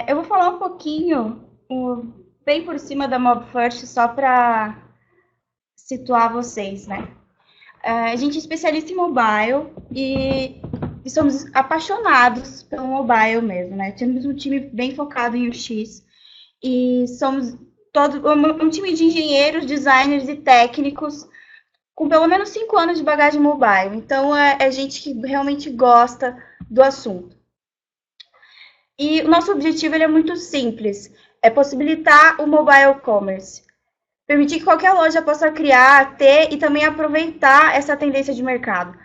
Eu vou falar um pouquinho, bem por cima da Mob First, só para situar vocês, né? A gente é especialista em mobile e somos apaixonados pelo mobile mesmo, né? Temos um time bem focado em UX e somos um time de engenheiros, designers e técnicos com pelo menos 5 anos de bagagem mobile. Então, é gente que realmente gosta do assunto. E o nosso objetivo ele é muito simples, é possibilitar o mobile commerce. Permitir que qualquer loja possa criar, ter e também aproveitar essa tendência de mercado.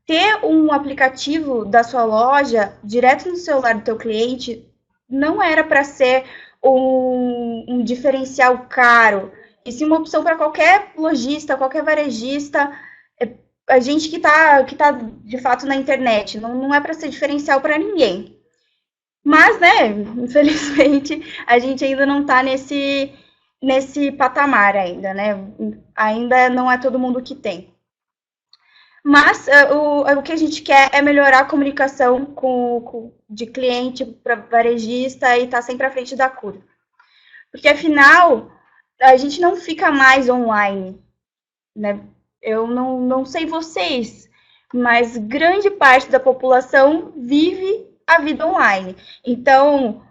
Ter um aplicativo da sua loja direto no celular do teu cliente não era para ser um diferencial caro, e sim uma opção para qualquer lojista, qualquer varejista, a gente que tá de fato na internet, não é para ser diferencial para ninguém. Mas, né, infelizmente, a gente ainda não está nesse patamar ainda, né? Ainda não é todo mundo que tem. Mas o que a gente quer é melhorar a comunicação de cliente para varejista e estar tá sempre à frente da curva. Porque, afinal, a gente não fica mais online, né? Eu não sei vocês, mas grande parte da população vive a vida online. Então,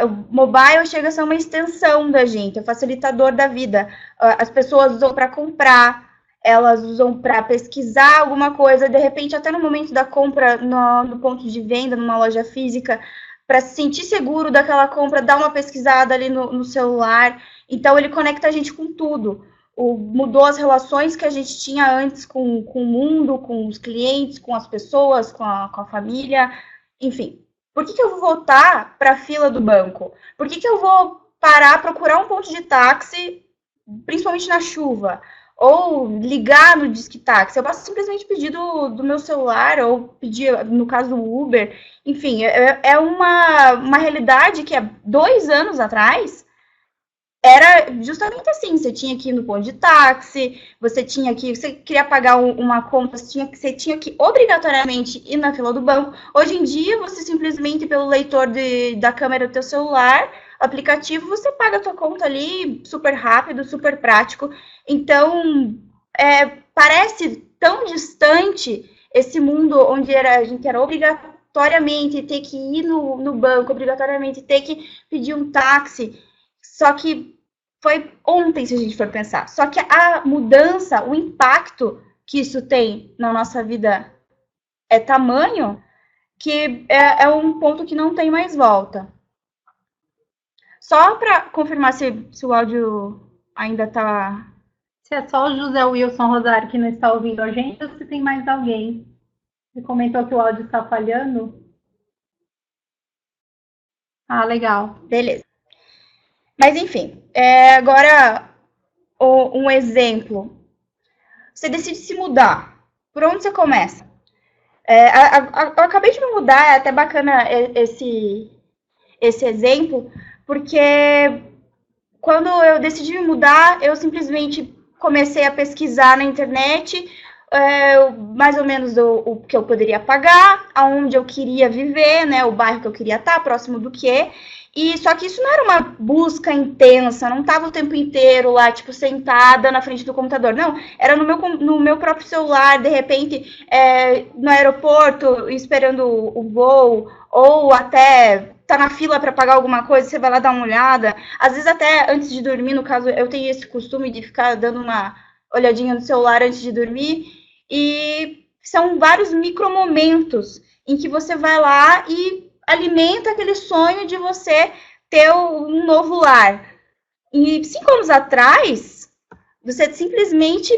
o mobile chega a ser uma extensão da gente, é um facilitador da vida. As pessoas usam para comprar, elas usam para pesquisar alguma coisa, de repente, até no momento da compra, no ponto de venda, numa loja física, para se sentir seguro daquela compra, dá uma pesquisada ali no celular. Então, ele conecta a gente com tudo. Mudou as relações que a gente tinha antes com o mundo, com os clientes, com as pessoas, com a família, enfim. Por que eu vou voltar para a fila do banco? Por que eu vou parar, procurar um ponto de táxi, principalmente na chuva? Ou ligar no Disque Táxi? Eu posso simplesmente pedir do meu celular, ou pedir, no caso do Uber. Enfim, é uma realidade que há 2 anos atrás era justamente assim, você tinha que ir no ponto de táxi, você queria pagar uma conta, você tinha que obrigatoriamente ir na fila do banco. Hoje em dia, você simplesmente, pelo leitor da câmera do teu celular, aplicativo, você paga a tua conta ali, super rápido, super prático. Então, parece tão distante esse mundo onde a gente era obrigatoriamente ter que ir no banco, obrigatoriamente ter que pedir um táxi. Só que foi ontem, se a gente for pensar. Só que a mudança, o impacto que isso tem na nossa vida é tamanho que é um ponto que não tem mais volta. Só para confirmar se o áudio ainda está. Se é só o José Wilson Rosário que não está ouvindo a gente, ou se tem mais alguém que comentou que o áudio está falhando? Ah, legal. Beleza. Mas, enfim, agora um exemplo. Você decide se mudar. Por onde você começa? Eu acabei de me mudar, é até bacana esse exemplo, porque quando eu decidi me mudar, eu simplesmente comecei a pesquisar na internet mais ou menos o que eu poderia pagar, aonde eu queria viver, né, o bairro que eu queria estar, próximo do quê. E só que isso não era uma busca intensa, não estava o tempo inteiro lá, tipo, sentada na frente do computador. Não, era no meu próprio celular, de repente, no aeroporto, esperando o voo, ou até tá na fila para pagar alguma coisa, você vai lá dar uma olhada. Às vezes até antes de dormir, no caso, eu tenho esse costume de ficar dando uma olhadinha no celular antes de dormir. E são vários micromomentos em que você vai lá e alimenta aquele sonho de você ter um novo lar. E 5 anos atrás, você simplesmente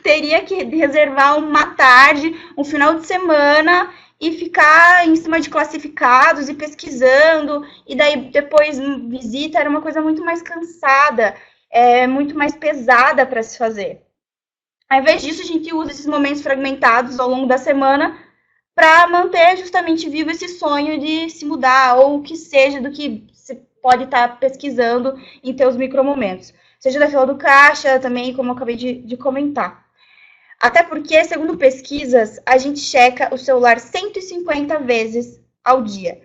teria que reservar uma tarde, um final de semana e ficar em cima de classificados e pesquisando, e daí depois visita, era uma coisa muito mais cansada, muito mais pesada para se fazer. Ao invés disso, a gente usa esses momentos fragmentados ao longo da semana para manter justamente vivo esse sonho de se mudar, ou o que seja do que você pode estar pesquisando em teus micromomentos. Seja da fila do caixa, também, como eu acabei de comentar. Até porque, segundo pesquisas, a gente checa o celular 150 vezes ao dia.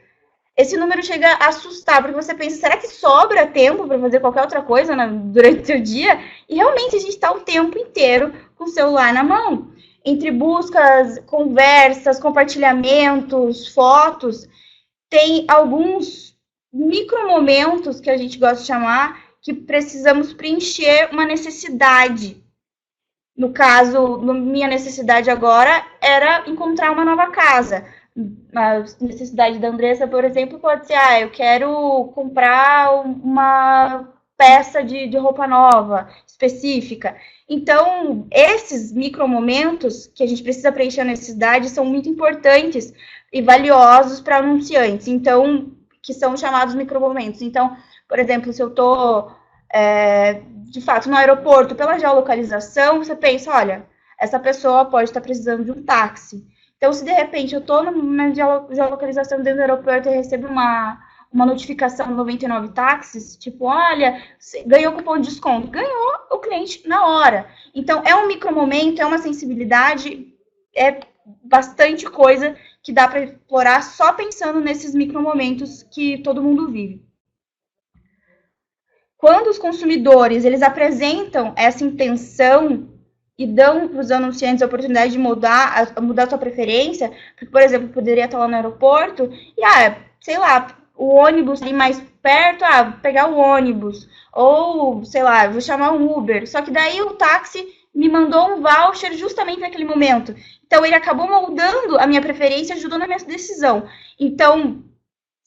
esse número chega a assustar, porque você pensa, será que sobra tempo para fazer qualquer outra coisa durante o seu dia? E realmente a gente está o tempo inteiro com o celular na mão. Entre buscas, conversas, compartilhamentos, fotos, tem alguns micromomentos que a gente gosta de chamar que precisamos preencher uma necessidade. No caso, minha necessidade agora era encontrar uma nova casa. A necessidade da Andressa, por exemplo, pode ser, eu quero comprar uma peça de roupa nova, específica. Então, esses micromomentos que a gente precisa preencher a necessidade são muito importantes e valiosos para anunciantes, então, que são chamados micromomentos. Então, por exemplo, se eu estou de fato, no aeroporto, pela geolocalização, você pensa, olha, essa pessoa pode estar precisando de um táxi. Então, se de repente eu estou na geolocalização dentro do aeroporto e recebo uma notificação no 99 táxis, tipo, olha, ganhou cupom de desconto. Ganhou o cliente na hora. Então, é um micromomento, é uma sensibilidade, é bastante coisa que dá para explorar só pensando nesses micromomentos que todo mundo vive. Quando os consumidores eles apresentam essa intenção e dão para os anunciantes a oportunidade de mudar a sua preferência, porque, por exemplo, poderia estar lá no aeroporto e, sei lá, o ônibus ali mais perto, pegar o ônibus, ou, sei lá, vou chamar um Uber, só que daí o táxi me mandou um voucher justamente naquele momento. Então, ele acabou moldando a minha preferência, ajudou na minha decisão. Então,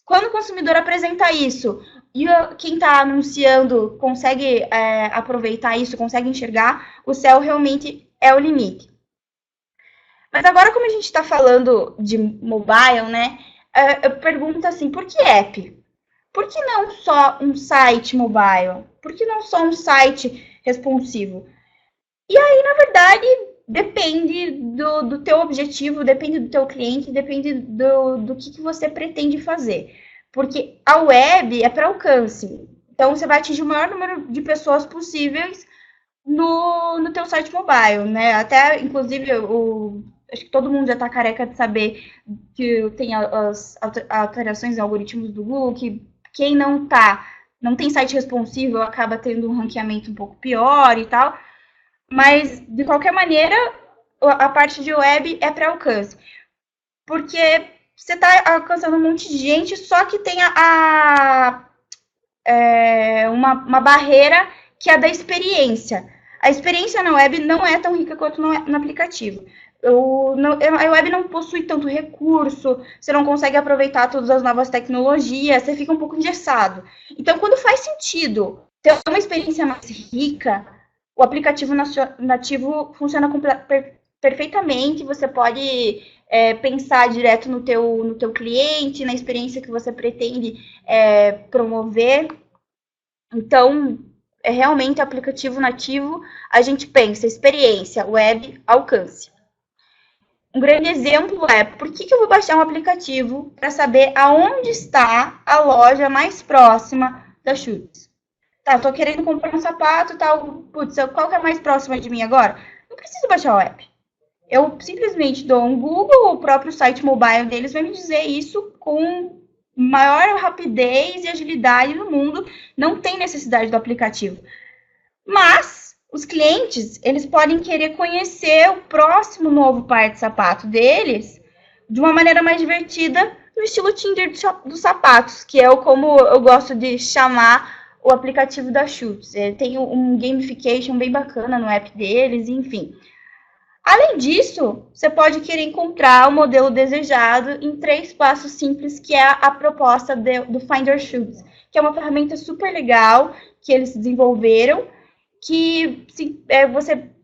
quando o consumidor apresenta isso, e quem está anunciando consegue aproveitar isso, consegue enxergar, o céu realmente é o limite. Mas agora, como a gente está falando de mobile, né? Eu pergunto assim, por que app? Por que não só um site mobile? Por que não só um site responsivo? E aí, na verdade, depende do teu objetivo, depende do teu cliente, depende do que você pretende fazer. Porque a web é para alcance. Então, você vai atingir o maior número de pessoas possíveis no teu site mobile, né? Até, inclusive, acho que todo mundo já está careca de saber que tem as alterações em algoritmos do Google, que quem não tem site responsivo acaba tendo um ranqueamento um pouco pior e tal. Mas, de qualquer maneira, a parte de web é para alcance. Porque você está alcançando um monte de gente, só que tem uma barreira que é a da experiência. A experiência na web não é tão rica quanto no aplicativo. A web não possui tanto recurso, você não consegue aproveitar todas as novas tecnologias, você fica um pouco engessado. Então, quando faz sentido ter uma experiência mais rica, o aplicativo nativo funciona perfeitamente, você pode pensar direto no teu cliente, na experiência que você pretende promover. Então, realmente, aplicativo nativo, a gente pensa experiência, web, alcance. Um grande exemplo é, por que eu vou baixar um aplicativo para saber aonde está a loja mais próxima da Schutz? Tá, tô querendo comprar um sapato, tal, putz, qual que é mais próxima de mim agora? Não preciso baixar o app. Eu simplesmente dou um Google, o próprio site mobile deles vai me dizer isso com maior rapidez e agilidade no mundo. Não tem necessidade do aplicativo. Mas os clientes, eles podem querer conhecer o próximo novo par de sapato deles de uma maneira mais divertida, no estilo Tinder dos sapatos, que é como eu gosto de chamar o aplicativo da Schutz. Tem um gamification bem bacana no app deles, enfim. Além disso, você pode querer encontrar o modelo desejado em 3 passos simples, que é a proposta do Finder Schutz, que é uma ferramenta super legal que eles desenvolveram, que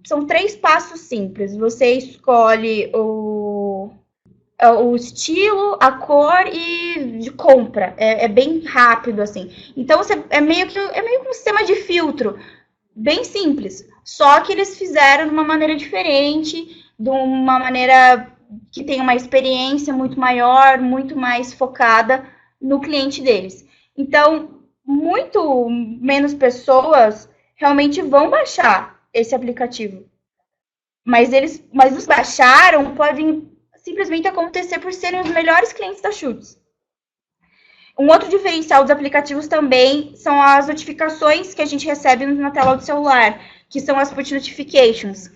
são 3 passos simples. Você escolhe o estilo, a cor e de compra. É bem rápido, assim. Então, é meio que um sistema de filtro, bem simples. Só que eles fizeram de uma maneira diferente, de uma maneira que tem uma experiência muito maior, muito mais focada no cliente deles. Então, muito menos pessoas realmente vão baixar esse aplicativo. Mas os baixaram podem simplesmente acontecer por serem os melhores clientes da Schutz. Um outro diferencial dos aplicativos também são as notificações que a gente recebe na tela do celular, que são as push notifications.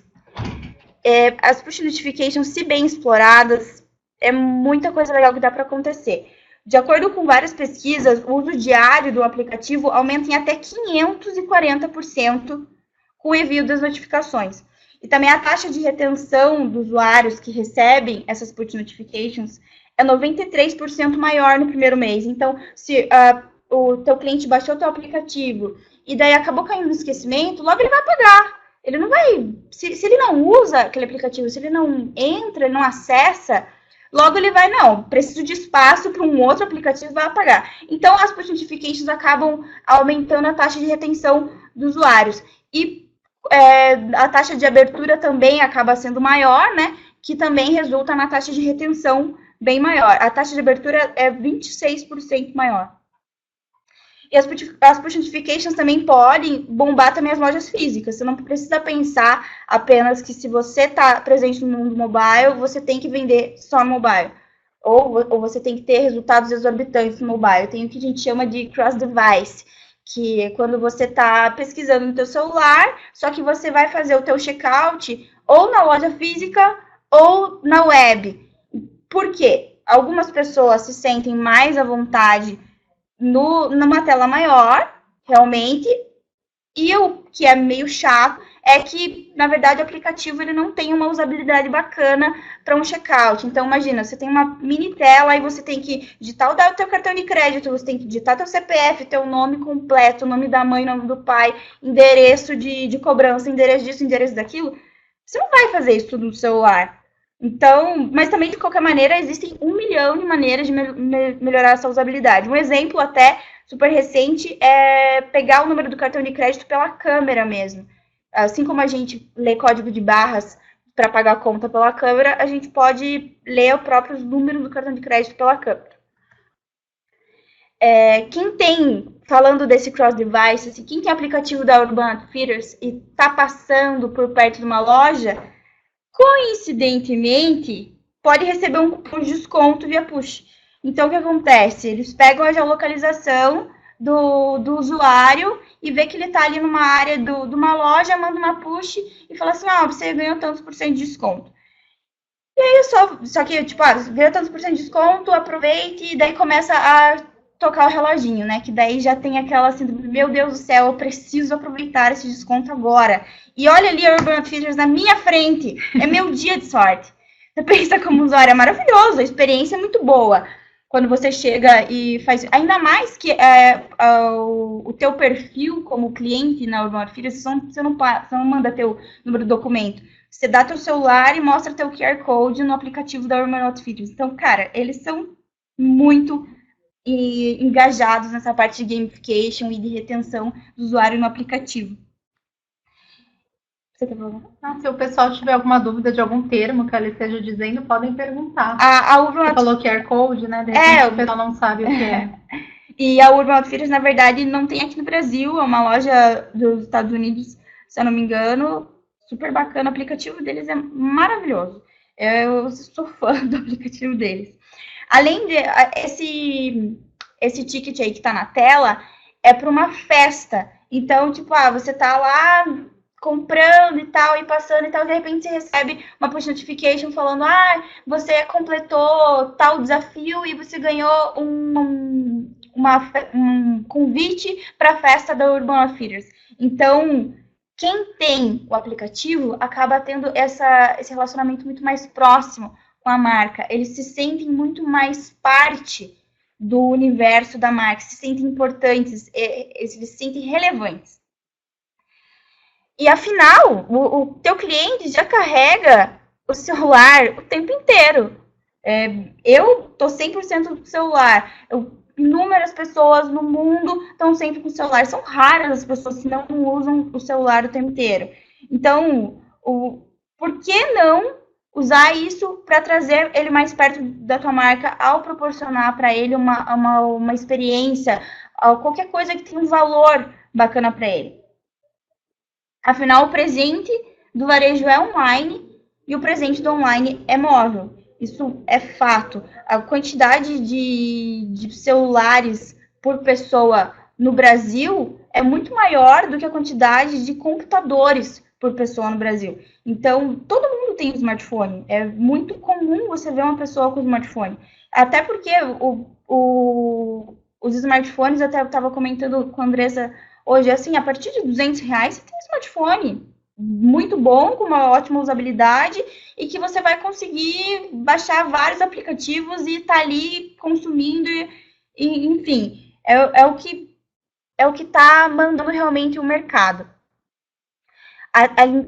As push notifications, se bem exploradas, é muita coisa legal que dá para acontecer. De acordo com várias pesquisas, o uso diário do aplicativo aumenta em até 540% com o envio das notificações. E também a taxa de retenção dos usuários que recebem essas push notifications é 93% maior no primeiro mês. Então, se o teu cliente baixou o teu aplicativo e daí acabou caindo no esquecimento, logo ele vai pagar. Ele não vai... Se ele não usa aquele aplicativo, se ele não entra, ele não acessa, logo ele vai, não, preciso de espaço para um outro aplicativo, vai apagar. Então, as push notifications acabam aumentando a taxa de retenção dos usuários. E a taxa de abertura também acaba sendo maior, né? Que também resulta na taxa de retenção bem maior. A taxa de abertura é 26% maior. E as push notifications também podem bombar também as lojas físicas. Você não precisa pensar apenas que se você está presente no mundo mobile, você tem que vender só no mobile. Ou você tem que ter resultados exorbitantes no mobile. Tem o que a gente chama de cross-device, que é quando você está pesquisando no teu celular, só que você vai fazer o teu checkout ou na loja física ou na web. Por quê? Algumas pessoas se sentem mais à vontade numa tela maior, realmente, e o que é meio chato é que, na verdade, o aplicativo ele não tem uma usabilidade bacana para um checkout. Então, imagina, você tem uma mini tela e você tem que digitar o teu cartão de crédito, você tem que digitar teu CPF, teu nome completo, nome da mãe, nome do pai, endereço de cobrança, endereço disso, endereço daquilo. Você não vai fazer isso tudo no celular. Então, mas também, de qualquer maneira, existem 1 milhão de maneiras de melhorar essa usabilidade. Um exemplo até super recente é pegar o número do cartão de crédito pela câmera mesmo. Assim como a gente lê código de barras para pagar a conta pela câmera, a gente pode ler o próprio número do cartão de crédito pela câmera. Quem tem, falando desse cross-device, assim, quem tem aplicativo da Urban Outfitters e está passando por perto de uma loja, coincidentemente, pode receber um cupom de desconto via push. Então, o que acontece? Eles pegam a geolocalização do usuário e vê que ele está ali numa área de uma loja, manda uma push e fala assim, você ganhou tantos por cento de desconto. E aí, só que, tipo, ganhou tantos por cento de desconto, aproveite, e daí começa a tocar o reloginho, né? Que daí já tem aquela assim, meu Deus do céu, eu preciso aproveitar esse desconto agora. E olha ali a Urban Outfitters na minha frente. É meu dia de sorte. Você pensa como usuário, é maravilhoso, a experiência é muito boa. Quando você chega e faz... Ainda mais que o teu perfil como cliente na Urban Outfitters, você não manda teu número do documento. Você dá teu celular e mostra teu QR Code no aplicativo da Urban Outfitters. Então, cara, eles são muito engajados nessa parte de gamification e de retenção do usuário no aplicativo. Você quer falar? Se o pessoal tiver alguma dúvida de algum termo que ela esteja dizendo, podem perguntar. Você falou QR Code, né? De repente o pessoal não sabe o que é. E a Urban Outfitters, na verdade, não tem aqui no Brasil, é uma loja dos Estados Unidos, se eu não me engano, super bacana, o aplicativo deles é maravilhoso. Eu sou fã do aplicativo deles. Além de esse ticket aí que tá na tela, é para uma festa. Então, tipo, você tá lá comprando e tal, e passando e tal, de repente você recebe uma push notification falando, você completou tal desafio e você ganhou um convite para a festa da Urban Outfitters. Então, quem tem o aplicativo acaba tendo esse relacionamento muito mais próximo com a marca. Eles se sentem muito mais parte do universo da marca, se sentem importantes, eles se sentem relevantes. E afinal, o teu cliente já carrega o celular o tempo inteiro. Eu tô 100% do celular. Inúmeras pessoas no mundo estão sempre com o celular. São raras as pessoas que não usam o celular o tempo inteiro. Então, por que não usar isso para trazer ele mais perto da tua marca ao proporcionar para ele uma experiência, qualquer coisa que tenha um valor bacana para ele? Afinal, o presente do varejo é online e o presente do online é móvel. Isso é fato. A quantidade de celulares por pessoa no Brasil é muito maior do que a quantidade de computadores por pessoa no Brasil. Então, todo mundo tem um smartphone. É muito comum você ver uma pessoa com smartphone. Até porque os smartphones, até eu estava comentando com a Andressa hoje, assim, a partir de R$ 200 você tem um smartphone muito bom, com uma ótima usabilidade e que você vai conseguir baixar vários aplicativos e estar ali consumindo, enfim, é o que está mandando realmente o mercado.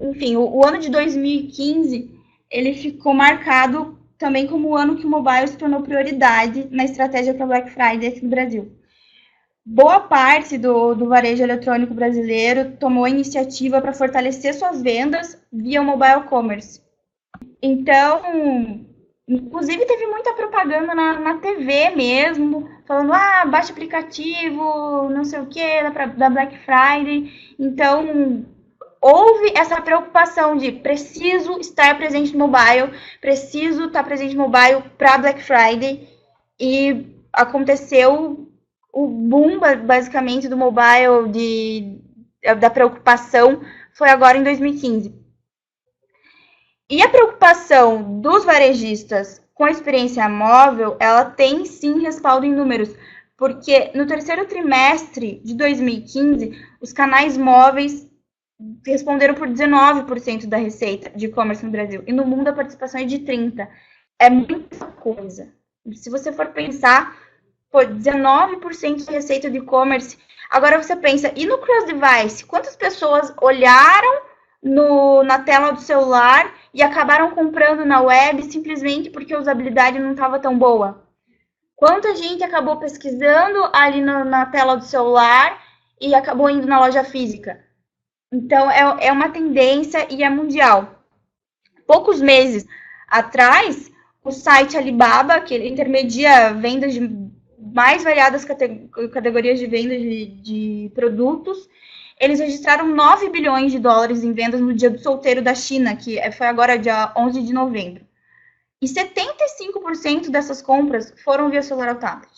Enfim, o ano de 2015 ele ficou marcado também como o ano que o mobile se tornou prioridade na estratégia para Black Friday aqui no Brasil. Boa parte do varejo eletrônico brasileiro tomou a iniciativa para fortalecer suas vendas via mobile commerce. Então, inclusive teve muita propaganda na TV mesmo, falando, baixa aplicativo, não sei o que, da Black Friday. Então, houve essa preocupação de preciso estar presente no mobile, preciso estar presente no mobile para Black Friday, e aconteceu o boom, basicamente, do mobile, da preocupação, foi agora em 2015. E a preocupação dos varejistas com a experiência móvel, ela tem sim respaldo em números, porque no terceiro trimestre de 2015, os canais móveis responderam por 19% da receita de e-commerce no Brasil, e no mundo a participação é de 30%. É muita coisa. Se você for pensar, 19% de receita de e-commerce. Agora você pensa, e no cross-device? Quantas pessoas olharam na tela do celular e acabaram comprando na web simplesmente porque a usabilidade não estava tão boa? Quanta gente acabou pesquisando ali na tela do celular e acabou indo na loja física? Então, é uma tendência e é mundial. Poucos meses atrás, o site Alibaba, que intermedia vendas de mais variadas categorias de vendas de produtos, eles registraram 9 bilhões de dólares em vendas no Dia do Solteiro da China, que foi agora dia 11 de novembro. E 75% dessas compras foram via celular ou tablet.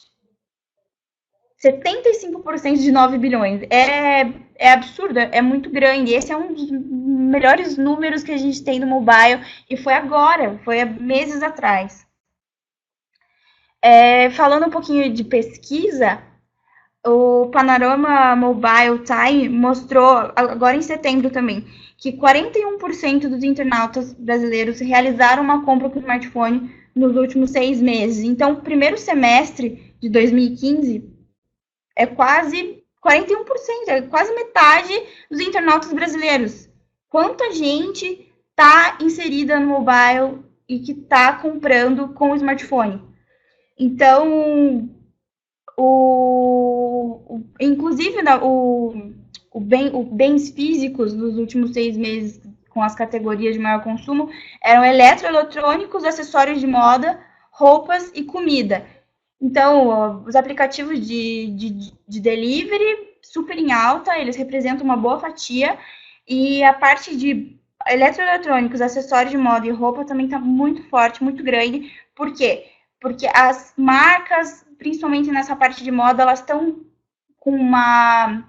75% de 9 bilhões. É absurdo, é muito grande. Esse é um dos melhores números que a gente tem no mobile, e foi agora, foi há meses atrás. Falando um pouquinho de pesquisa, o Panorama Mobile Time mostrou, agora em setembro também, que 41% dos internautas brasileiros realizaram uma compra com smartphone nos últimos 6 meses. Então, o primeiro semestre de 2015 é quase 41%, é quase metade dos internautas brasileiros. Quanta gente está inserida no mobile e que está comprando com o smartphone? Então, inclusive, bens físicos dos últimos 6 meses, com as categorias de maior consumo, eram eletroeletrônicos, acessórios de moda, roupas e comida. Então, os aplicativos de delivery, super em alta, eles representam uma boa fatia, e a parte de eletroeletrônicos, acessórios de moda e roupa também está muito forte, muito grande. Por quê? Porque as marcas, principalmente nessa parte de moda, elas estão com uma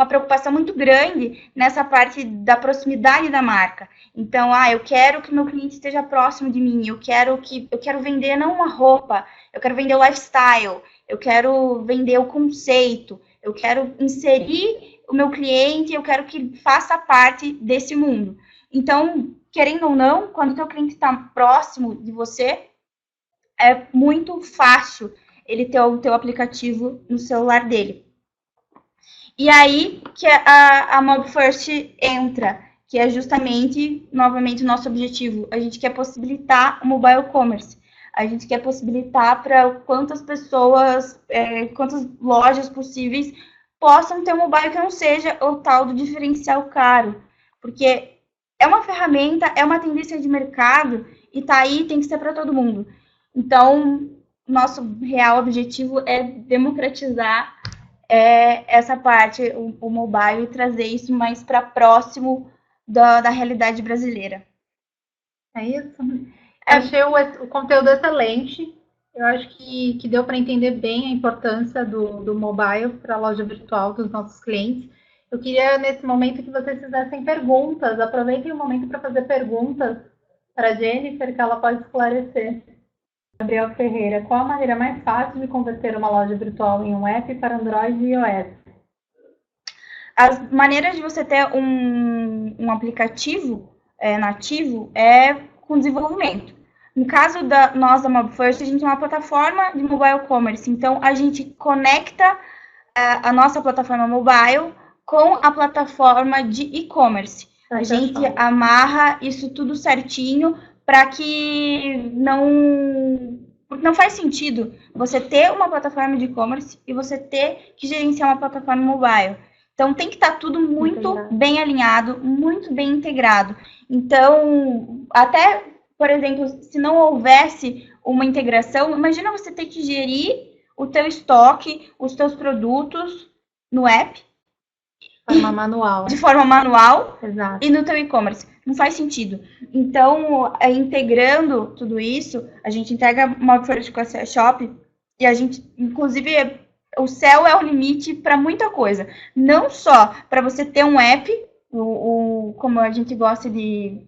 preocupação muito grande nessa parte da proximidade da marca. Então, eu quero que meu cliente esteja próximo de mim, eu quero vender não uma roupa, eu quero vender o lifestyle, eu quero vender o conceito, eu quero inserir o meu cliente, eu quero que ele faça parte desse mundo. Então, querendo ou não, quando o teu cliente está próximo de você, é muito fácil ele ter o teu aplicativo no celular dele. E aí que a Mob First entra, que é justamente, novamente, o nosso objetivo. A gente quer possibilitar o mobile commerce. A gente quer possibilitar para quantas pessoas, quantas lojas possíveis possam ter um mobile que não seja o tal do diferencial caro. Porque é uma ferramenta, é uma tendência de mercado, e tá aí, tem que ser para todo mundo. Então, nosso real objetivo é democratizar essa parte, o mobile, e trazer isso mais para próximo da realidade brasileira. É isso? Achei o conteúdo excelente. Eu acho que deu para entender bem a importância do mobile para a loja virtual dos nossos clientes. Eu queria, nesse momento, que vocês fizessem perguntas. Aproveitem o momento para fazer perguntas para a Jennifer, que ela pode esclarecer. Gabriel Ferreira, qual a maneira mais fácil de converter uma loja virtual em um app para Android e iOS? As maneiras de você ter um aplicativo nativo é com desenvolvimento. No caso da Mob First, a gente tem uma plataforma de mobile commerce, então a gente conecta a nossa plataforma mobile com a plataforma de e-commerce. A gente amarra isso tudo certinho para que não faz sentido você ter uma plataforma de e-commerce e você ter que gerenciar uma plataforma mobile. Então, tem que estar tudo muito bem alinhado, muito bem integrado. Então, até, por exemplo, se não houvesse uma integração, imagina você ter que gerir o teu estoque, os teus produtos no app. De forma manual. Exato. E no teu e-commerce. Não faz sentido. Então, integrando tudo isso, a gente integra Mob First com a C Shop e a gente, inclusive, o céu é o limite para muita coisa. Não só para você ter um app, como a gente gosta de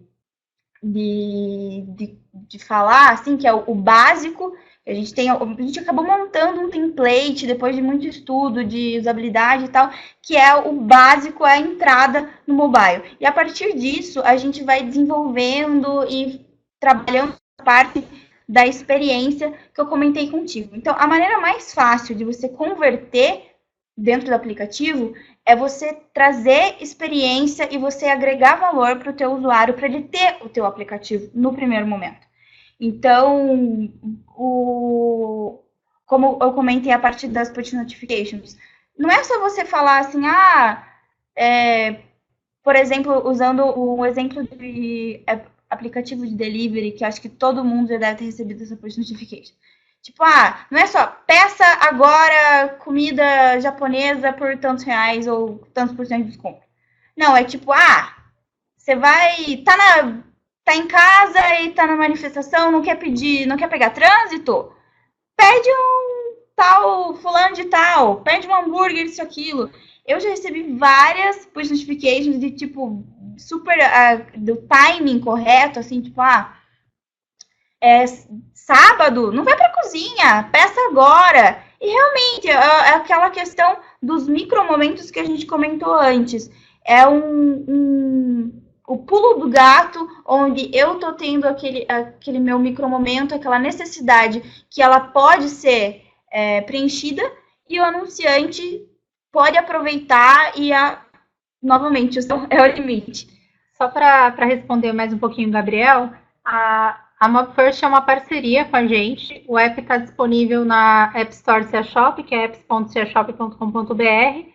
falar, assim, que é o básico. A gente acabou montando um template depois de muito estudo de usabilidade e tal, que é o básico, é a entrada no mobile. E a partir disso, a gente vai desenvolvendo e trabalhando a parte da experiência que eu comentei contigo. Então, a maneira mais fácil de você converter dentro do aplicativo é você trazer experiência e você agregar valor para o teu usuário, para ele ter o teu aplicativo no primeiro momento. Então, como eu comentei a partir das push notifications, não é só você falar assim, por exemplo, usando o exemplo de aplicativo de delivery, que acho que todo mundo já deve ter recebido essa push notification. Tipo, não é só, peça agora comida japonesa por tantos reais ou tantos por cento de desconto. Não, é tipo, você vai, tá em casa e tá na manifestação, não quer pegar trânsito? Pede um tal, fulano de tal, pede um hambúrguer, isso, aquilo. Eu já recebi várias push notifications de, tipo, super, do timing correto, assim, tipo, sábado, não vai pra cozinha, peça agora. E realmente, é aquela questão dos micromomentos que a gente comentou antes. É o pulo do gato, onde eu tô tendo aquele meu micromomento, aquela necessidade que ela pode ser preenchida, e o anunciante pode aproveitar e, novamente, é o limite. Só para responder mais um pouquinho, Gabriel, a Mob First é uma parceria com a gente. O app está disponível na App Store CA Shop, que é apps.cashop.com.br.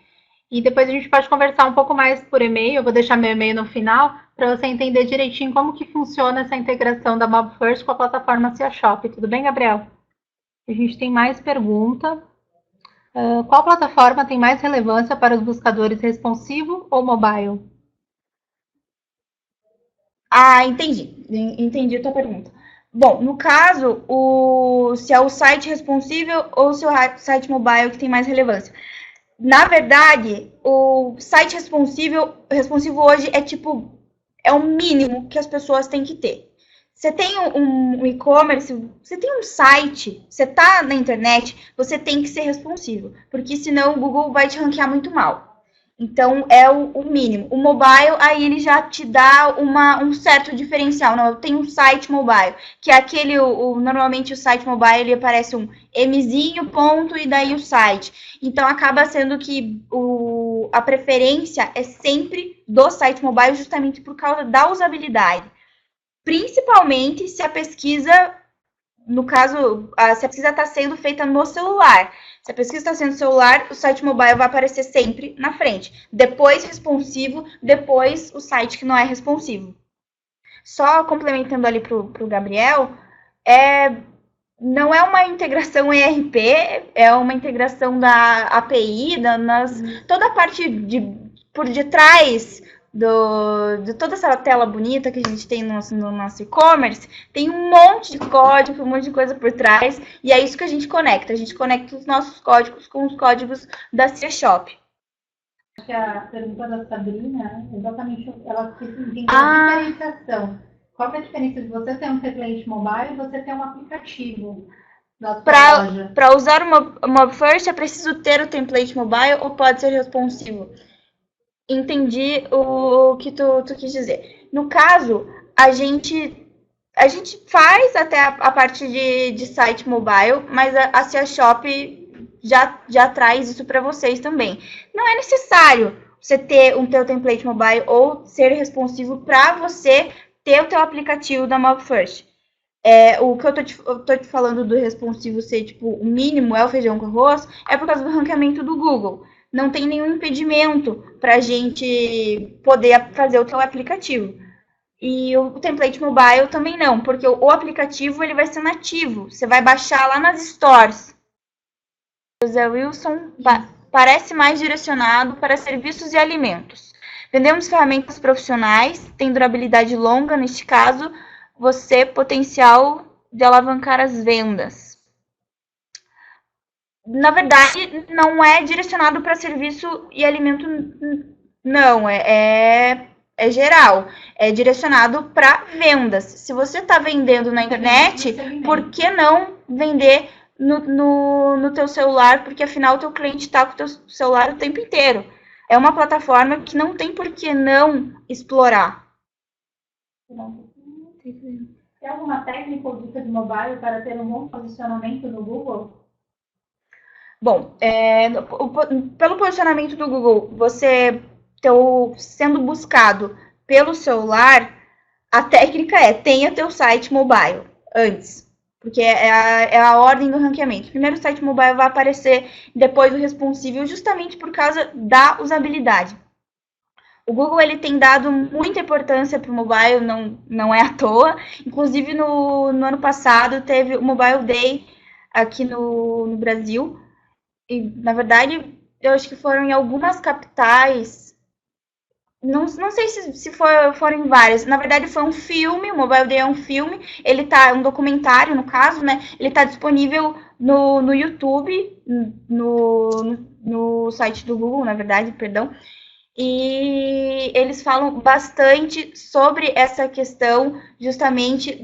E depois a gente pode conversar um pouco mais por e-mail. Eu vou deixar meu e-mail no final para você entender direitinho como que funciona essa integração da Mob First com a plataforma CA Shop. Tudo bem, Gabriel? A gente tem mais pergunta. Qual plataforma tem mais relevância para os buscadores, responsivo ou mobile? Entendi a tua pergunta. Bom, no caso, se é o site responsível ou se é o site mobile que tem mais relevância. Na verdade, o site responsivo hoje é o mínimo que as pessoas têm que ter. Você tem um e-commerce, você tem um site, você está na internet, você tem que ser responsivo, porque senão o Google vai te ranquear muito mal. Então, é o mínimo. O mobile, aí ele já te dá um certo diferencial. Não, eu tenho um site mobile, que é aquele, normalmente o site mobile, ele aparece um Mzinho, ponto, e daí o site. Então, acaba sendo que a preferência é sempre do site mobile, justamente por causa da usabilidade. Principalmente se a pesquisa, no caso, se a pesquisa está sendo feita no celular. Se a pesquisa está sendo celular, o site mobile vai aparecer sempre na frente. Depois responsivo, depois o site que não é responsivo. Só complementando ali para o Gabriel, não é uma integração ERP, é uma integração da API, toda a parte por detrás de toda essa tela bonita que a gente tem no nosso e-commerce, tem um monte de código, um monte de coisa por trás, e é isso que a gente conecta. A gente conecta os nossos códigos com os códigos da C Shop. Acho que a pergunta da Sabrina, exatamente, ela quis entender a diferenciação. Qual é a diferença de você ter um template mobile e você ter um aplicativo da sua loja? Para usar o MobFirst, é preciso ter o template mobile ou pode ser responsivo? Entendi o que tu quis dizer. No caso, a gente faz até a parte de site mobile, mas a Cia Shop já traz isso para vocês também. Não é necessário você ter um teu template mobile ou ser responsivo para você ter o teu aplicativo da MobFirst. O que eu tô te falando do responsivo ser, tipo, o mínimo é o feijão com arroz, é por causa do ranqueamento do Google. Não tem nenhum impedimento para a gente poder fazer o teu aplicativo. E o template mobile também não, porque o aplicativo ele vai ser nativo. Você vai baixar lá nas stores. O Zé Wilson parece mais direcionado para serviços e alimentos. Vendemos ferramentas profissionais, tem durabilidade longa, neste caso, você potencial de alavancar as vendas. Na verdade, não é direcionado para serviço e alimento, não, é geral, é direcionado para vendas. Se você está vendendo na internet, por que não vender no teu celular? Porque afinal o teu cliente está com o teu celular o tempo inteiro. É uma plataforma que não tem por que não explorar. Tem alguma técnica ou dica de mobile para ter um bom posicionamento no Google? Bom, pelo posicionamento do Google, você sendo buscado pelo celular, a técnica tenha teu site mobile antes, porque é a ordem do ranqueamento. Primeiro o site mobile vai aparecer, depois o responsível, justamente por causa da usabilidade. O Google ele tem dado muita importância para o mobile, não é à toa. Inclusive, no ano passado, teve o Mobile Day aqui no Brasil. E, na verdade, eu acho que foram em algumas capitais. Não sei se foram em várias. Na verdade, foi um filme, o Mobile Day é um filme. Ele tá, um documentário, no caso, né? Ele tá disponível no YouTube, no site do Google, na verdade, perdão. E eles falam bastante sobre essa questão justamente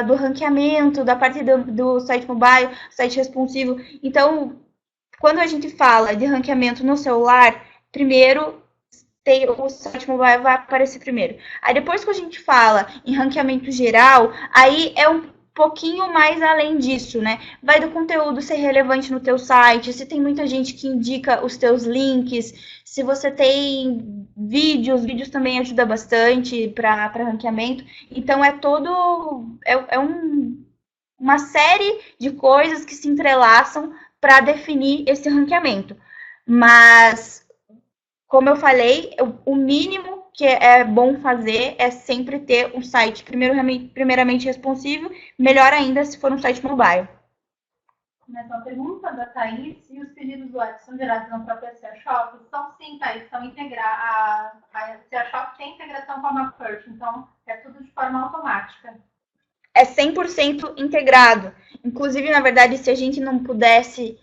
do ranqueamento, da parte do site mobile, site responsivo. Então, quando a gente fala de ranqueamento no celular, primeiro o site mobile vai aparecer primeiro. Aí depois que a gente fala em ranqueamento geral, aí é um pouquinho mais além disso, né? Vai do conteúdo ser relevante no teu site, se tem muita gente que indica os teus links, se você tem vídeos também ajuda bastante para ranqueamento. Então é todo uma série de coisas que se entrelaçam para definir esse ranqueamento. Mas como eu falei, o mínimo que é bom fazer é sempre ter um site primeiramente responsivo, melhor ainda se for um site mobile. Mais uma pergunta da Thaís. E os pedidos do web são gerados na própria Cia Shop? São sim, Thaís, são integrados. A Cia Shop tem integração com a MobFirst, então é tudo de forma automática. É 100% integrado. Inclusive, na verdade, se a gente não pudesse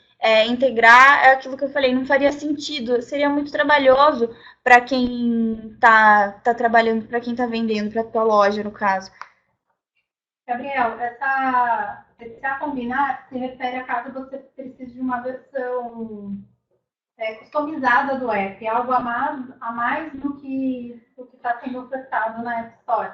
integrar, é aquilo que eu falei, não faria sentido, seria muito trabalhoso para quem está trabalhando, para quem está vendendo, para a tua loja, no caso. Gabriel, esse a combinar se refere a caso você precise de uma versão customizada do app, algo a mais do que está sendo ofertado na App Store.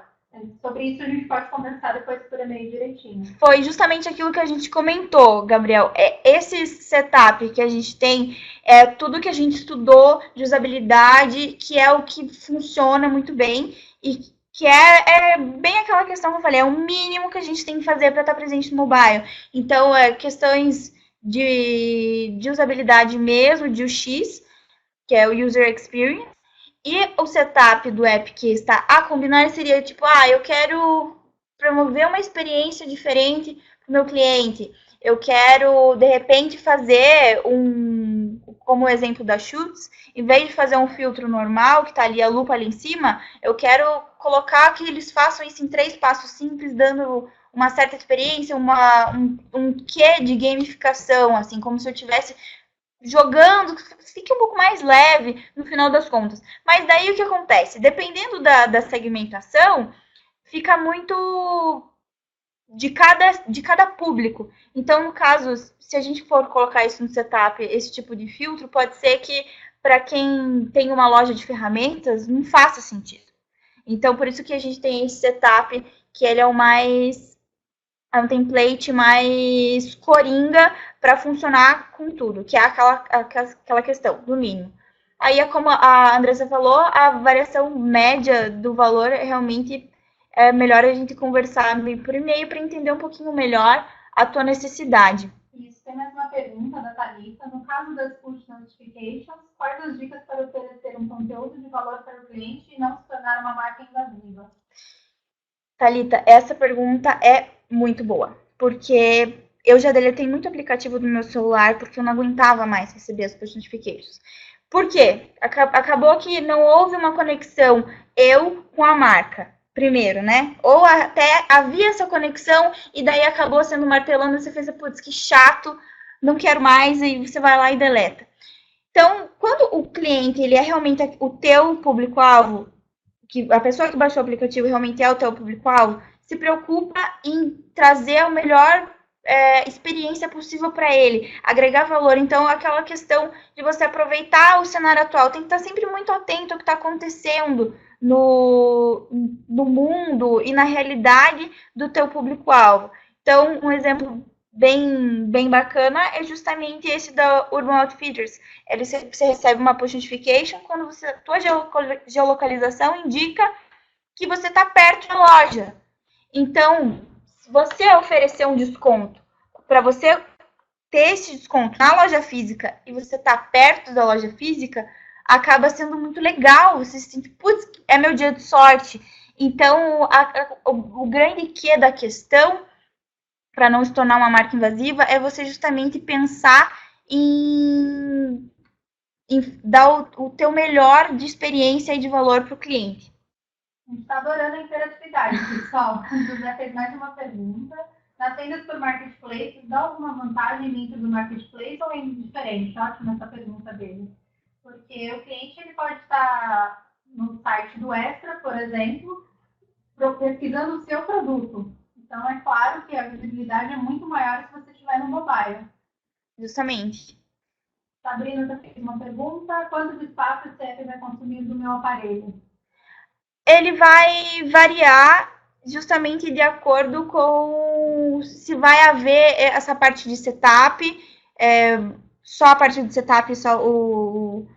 Sobre isso a gente pode conversar depois por e-mail direitinho. Foi justamente aquilo que a gente comentou, Gabriel. Esse setup que a gente tem é tudo que a gente estudou de usabilidade, que é o que funciona muito bem e que é bem aquela questão que eu falei, é o mínimo que a gente tem que fazer para estar presente no mobile. Então, questões de usabilidade mesmo, de UX, que é o User Experience. E o setup do app que está a combinar seria tipo, eu quero promover uma experiência diferente para o meu cliente. Eu quero, de repente, fazer como o exemplo da Schutz, em vez de fazer um filtro normal, que está ali a lupa ali em cima, eu quero colocar que eles façam isso em 3 passos simples, dando uma certa experiência, um quê de gamificação, assim, como se eu tivesse jogando, fique um pouco mais leve no final das contas. Mas daí o que acontece? Dependendo da segmentação, fica muito de cada público. Então, no caso, se a gente for colocar isso no setup, esse tipo de filtro, pode ser que para quem tem uma loja de ferramentas não faça sentido. Então, por isso que a gente tem esse setup, que ele é um template mais coringa para funcionar com tudo, que é aquela questão do mínimo. Aí, como a Andressa falou, a variação média do valor realmente é melhor a gente conversar por e-mail para entender um pouquinho melhor a tua necessidade. Isso, tem mais uma pergunta da Thalita. No caso das push notifications, quais as dicas para oferecer um conteúdo de valor para o cliente e não se tornar uma marca invasiva? Thalita, essa pergunta é muito boa, porque eu já deletei muito aplicativo do meu celular porque eu não aguentava mais receber as push notifications. Por quê? Acabou que não houve uma conexão eu com a marca, primeiro, né? Ou até havia essa conexão e daí acabou sendo martelando, você pensa, putz, que chato, não quero mais, e você vai lá e deleta. Então, quando o cliente ele é realmente o teu público-alvo, que a pessoa que baixou o aplicativo realmente é o teu público-alvo, se preocupa em trazer a melhor experiência possível para ele, agregar valor. Então, aquela questão de você aproveitar o cenário atual, tem que estar sempre muito atento ao que está acontecendo no mundo e na realidade do teu público-alvo. Então, um exemplo bem bacana é justamente esse da Urban Outfitters. Você recebe uma push notification quando a tua geolocalização indica que você está perto da loja. Então, se você oferecer um desconto para você ter esse desconto na loja física e você está perto da loja física, acaba sendo muito legal. Você se sente, putz, é meu dia de sorte. Então, o grande quê da questão, para não se tornar uma marca invasiva, é você justamente pensar em dar o teu melhor de experiência e de valor para o cliente. A gente está adorando a interatividade, pessoal. O José fez mais uma pergunta. Nas vendas por marketplace, dá alguma vantagem dentro do marketplace ou é indiferente? Ótima essa pergunta dele. Porque o cliente ele pode estar no site do Extra, por exemplo, pesquisando o seu produto. Então, é claro que a visibilidade é muito maior se você estiver no mobile. Justamente. Sabrina já fez uma pergunta. Quanto espaço esse app vai consumir do meu aparelho? Ele vai variar justamente de acordo com se vai haver essa parte de setup, só a parte de setup, só o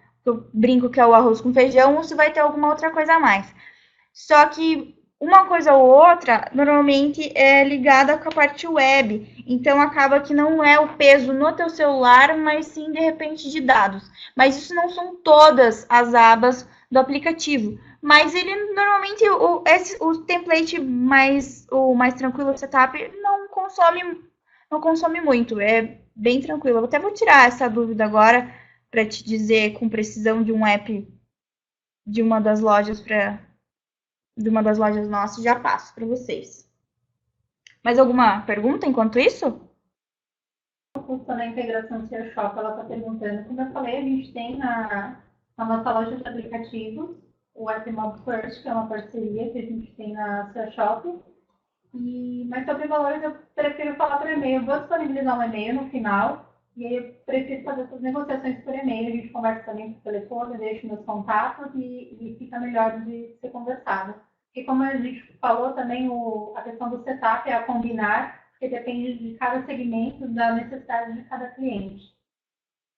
brinco que é o arroz com feijão, ou se vai ter alguma outra coisa a mais. Só que uma coisa ou outra, normalmente é ligada com a parte web. Então, acaba que não é o peso no teu celular, mas sim, de repente, de dados. Mas isso não são todas as abas do aplicativo. Mas ele, normalmente, o template o mais tranquilo do setup não consome muito. É bem tranquilo. Eu até vou tirar essa dúvida agora para te dizer com precisão de um app de uma das lojas nossas, já passo para vocês. Mais alguma pergunta enquanto isso? O custo da integração Sear Shop, ela está perguntando. Como eu falei, a gente tem na nossa loja de aplicativos o App Mob First, que é uma parceria que a gente tem na Sear Shop. Mas sobre valores, eu prefiro falar por e-mail. Eu vou disponibilizar um e-mail no final. E aí eu prefiro fazer essas negociações por e-mail. A gente conversa também por telefone, eu deixo meus contatos e fica melhor de ser conversado. E como a gente falou também, a questão do setup é a combinar, porque depende de cada segmento, da necessidade de cada cliente.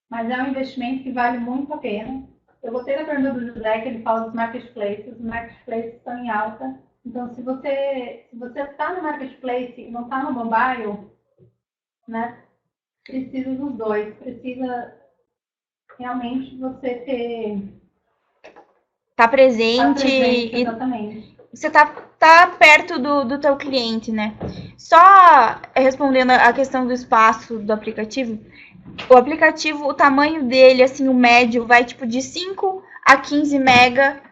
Mas é um investimento que vale muito a pena. Eu gostei da pergunta do José, que ele fala dos marketplaces. Os marketplaces estão em alta. Então, se você está no marketplace e não está no mobile, né, precisa dos dois. Precisa realmente você ter... Tá presente exatamente. Você tá perto do teu cliente, né? Só respondendo a questão do espaço do aplicativo, O aplicativo, o tamanho dele, assim, o médio, vai tipo de 5 a 15 mega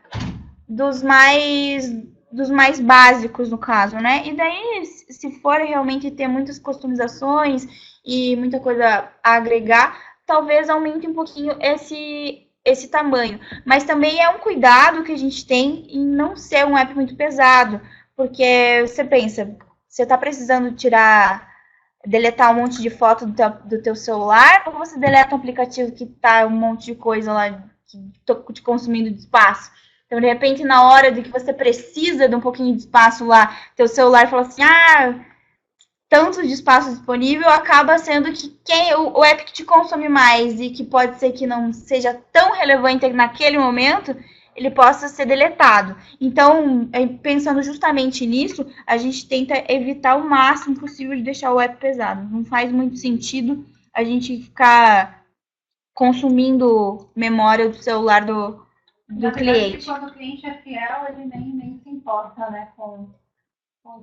dos mais básicos, no caso, né? E daí, se for realmente ter muitas customizações e muita coisa a agregar, talvez aumente um pouquinho esse tamanho. Mas também é um cuidado que a gente tem em não ser um app muito pesado, porque você pensa, você está precisando deletar um monte de foto do teu celular, ou você deleta um aplicativo que tá um monte de coisa lá que te consumindo de espaço? Então, de repente, na hora de que você precisa de um pouquinho de espaço lá, teu celular fala assim, tanto de espaço disponível, acaba sendo que o app que te consome mais e que pode ser que não seja tão relevante naquele momento, ele possa ser deletado. Então, pensando justamente nisso, a gente tenta evitar o máximo possível de deixar o app pesado. Não faz muito sentido a gente ficar consumindo memória do celular do cliente. Quando o cliente é fiel, ele nem se importa, né, com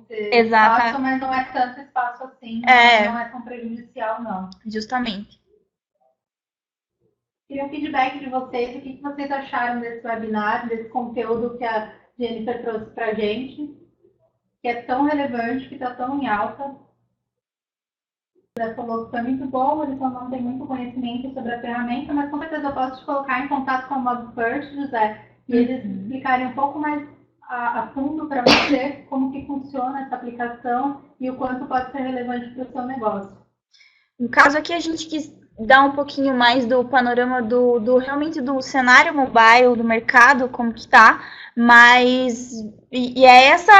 ter Exato. espaço, mas não é tanto espaço assim, não é tão prejudicial, não. Justamente. Queria um feedback de vocês, o que vocês acharam desse webinar, desse conteúdo que a Jennifer trouxe para a gente, que é tão relevante, que está tão em alta. José falou que foi muito bom, eles não têm muito conhecimento sobre a ferramenta, mas com certeza eu posso te colocar em contato com a MobFirst, José, e eles explicarem um pouco mais a fundo para você como que funciona essa aplicação e o quanto pode ser relevante para o seu negócio. No caso aqui, a gente quis dar um pouquinho mais do panorama realmente do cenário mobile, do mercado, como que tá, mas e é essa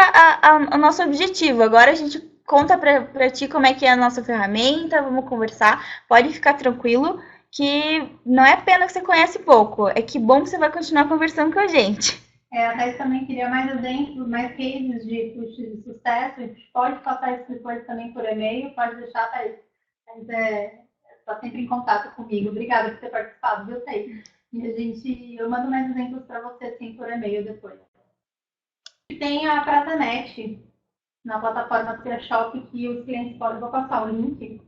o nosso objetivo. Agora a gente conta para ti como é que é a nossa ferramenta, vamos conversar, pode ficar tranquilo, que não é pena que você conhece pouco, é que bom que você vai continuar conversando com a gente. A Thais também queria mais exemplos, mais cases de sucesso, a gente pode passar isso depois também por e-mail, pode deixar, Thais. Mas está sempre em contato comigo. Obrigada por ter participado, viu, Thais? E eu mando mais exemplos para você, sim, por e-mail depois. E tem a Pratanet, na plataforma CiaShop, que os clientes podem... Vou passar o link.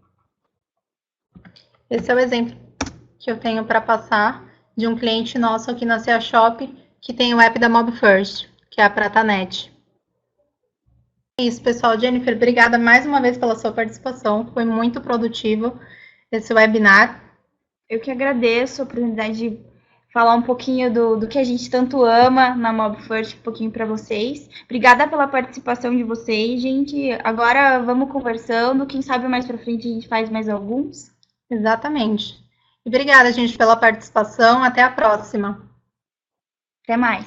Esse é o exemplo que eu tenho para passar de um cliente nosso aqui na CiaShop, que tem o app da MobFirst, que é a Pratanet. É isso, pessoal. Jennifer, obrigada mais uma vez pela sua participação. Foi muito produtivo esse webinar. Eu que agradeço a oportunidade de falar um pouquinho do que a gente tanto ama na MobFirst, um pouquinho para vocês. Obrigada pela participação de vocês, gente. Agora vamos conversando. Quem sabe mais para frente a gente faz mais alguns. Exatamente. Obrigada, gente, pela participação. Até a próxima. Até mais.